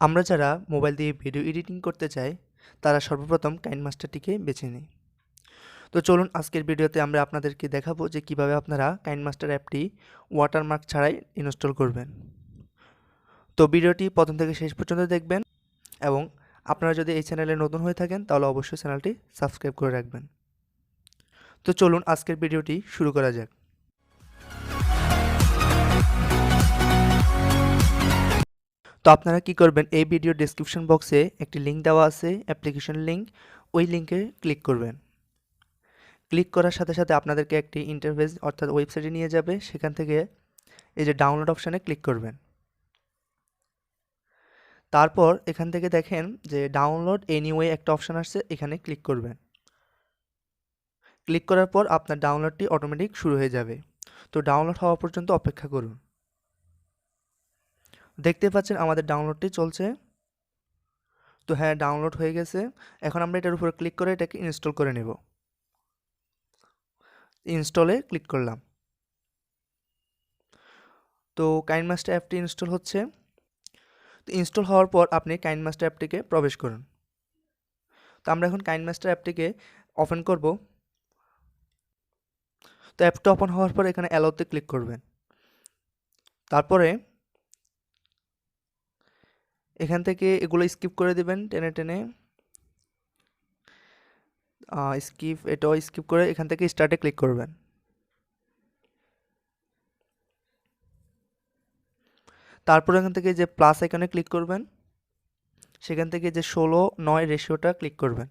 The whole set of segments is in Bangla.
আমরা যারা মোবাইল দিয়ে ভিডিও এডিটিং করতে চাই তারা সর্বপ্রথম কাইনমাস্টারটিকে বেছে নিই। তো চলুন আজকের ভিডিওতে আমরা আপনাদেরকে দেখাবো যে কিভাবে আপনারা কাইনমাস্টার অ্যাপটি ওয়াটারমার্ক ছাড়াই ইনস্টল করবেন। তো ভিডিওটি প্রথম থেকে শেষ পর্যন্ত দেখবেন এবং আপনারা যদি এই চ্যানেলে নতুন হয়ে থাকেন তাহলে অবশ্যই চ্যানেলটি সাবস্ক্রাইব করে রাখবেন। তো চলুন আজকের ভিডিওটি শুরু করা যাক। তো আপনারা কি করবেন, এই ভিডিও ডেসক্রিপশন বক্সে একটি লিঙ্ক দেওয়া আছে, অ্যাপ্লিকেশন লিঙ্ক। ওই লিঙ্কে ক্লিক করবেন। ক্লিক করার সাথে সাথে আপনাদেরকে একটি ইন্টারফেস অর্থাৎ ওয়েবসাইটে নিয়ে যাবে। সেখান থেকে এই যে ডাউনলোড অপশানে ক্লিক করবেন। তারপর এখান থেকে দেখেন যে ডাউনলোড এনিওয়ে একটা অপশান আসছে, এখানে ক্লিক করবেন। ক্লিক করার পর আপনার ডাউনলোডটি অটোমেটিক শুরু হয়ে যাবে। তো ডাউনলোড হওয়া পর্যন্ত অপেক্ষা করুন। দেখতে পাচ্ছেন আমাদের ডাউনলোডটি চলছে। তো হ্যাঁ, ডাউনলোড হয়ে গেছে। এখন আমরা এটার উপর ক্লিক করে এটাকে ইনস্টল করে নেব। ইনস্টলে ক্লিক করলাম। তো কাইনমাস্টার অ্যাপটি ইনস্টল হচ্ছে। তো ইনস্টল হওয়ার পর আপনি কাইনমাস্টার অ্যাপটিকে প্রবেশ করুন। তো আমরা এখন কাইনমাস্টার অ্যাপটিকে ওপেন করব। তো অ্যাপটা ওপেন হওয়ার পর এখানে অ্যালাউতে ক্লিক করবেন। তারপরে এখান থেকে এগুলো স্কিপ করে দিবেন টেনে টেনে। এটাও স্কিপ করে এখান থেকে স্টার্টে ক্লিক করবেন। তারপর এখান থেকে যে প্লাস আইকনে ক্লিক করবেন। সেখান থেকে যে 16:9 রেশিওটা ক্লিক করবেন।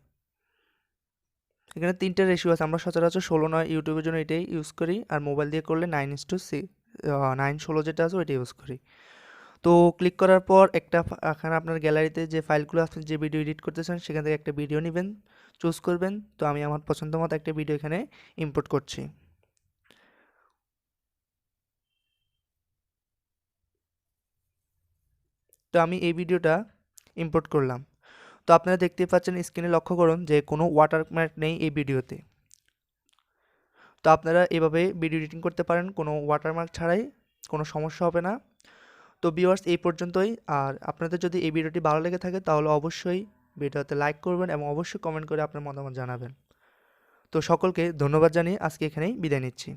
এখানে 3টে রেশিও আছে, আমরা সচরাচর 16:9 ইউটিউবের জন্য এটাই ইউজ করি, আর মোবাইল দিয়ে করলে 9:16 যেটা আছে ওইটা ইউজ করি। তো ক্লিক করার পর এখানে আপনার গ্যালারিতে যে ফাইলগুলো আপনি যে ভিডিও এডিট করতে চান সেখান থেকে একটা ভিডিও নেবেন, চুজ করবেন। তো আমি আমার পছন্দ মতো একটা ভিডিও এখানে ইম্পোর্ট করছি। তো আমি এই ভিডিওটা ইম্পোর্ট করলাম। তো আপনারা দেখতে পাচ্ছেন, স্ক্রিনে লক্ষ্য করুন যে কোনো ওয়াটারমার্ক নেই এই ভিডিওতে। তো আপনারা এভাবে ভিডিও এডিটিং করতে পারেন কোনো ওয়াটারমার্ক ছাড়াই, কোনো সমস্যা হবে না। তো ভিউয়ার্স, এই পর্যন্তই। আর আপনাদের যদি এই ভিডিওটি ভালো লেগে থাকে তাহলে অবশ্যই ভিডিওতে লাইক করবেন এবং অবশ্যই কমেন্ট করে আপনার মতামত জানাবেন। তো সকলকে ধন্যবাদ জানিয়ে আজকে এখানেই বিদায় নিচ্ছি।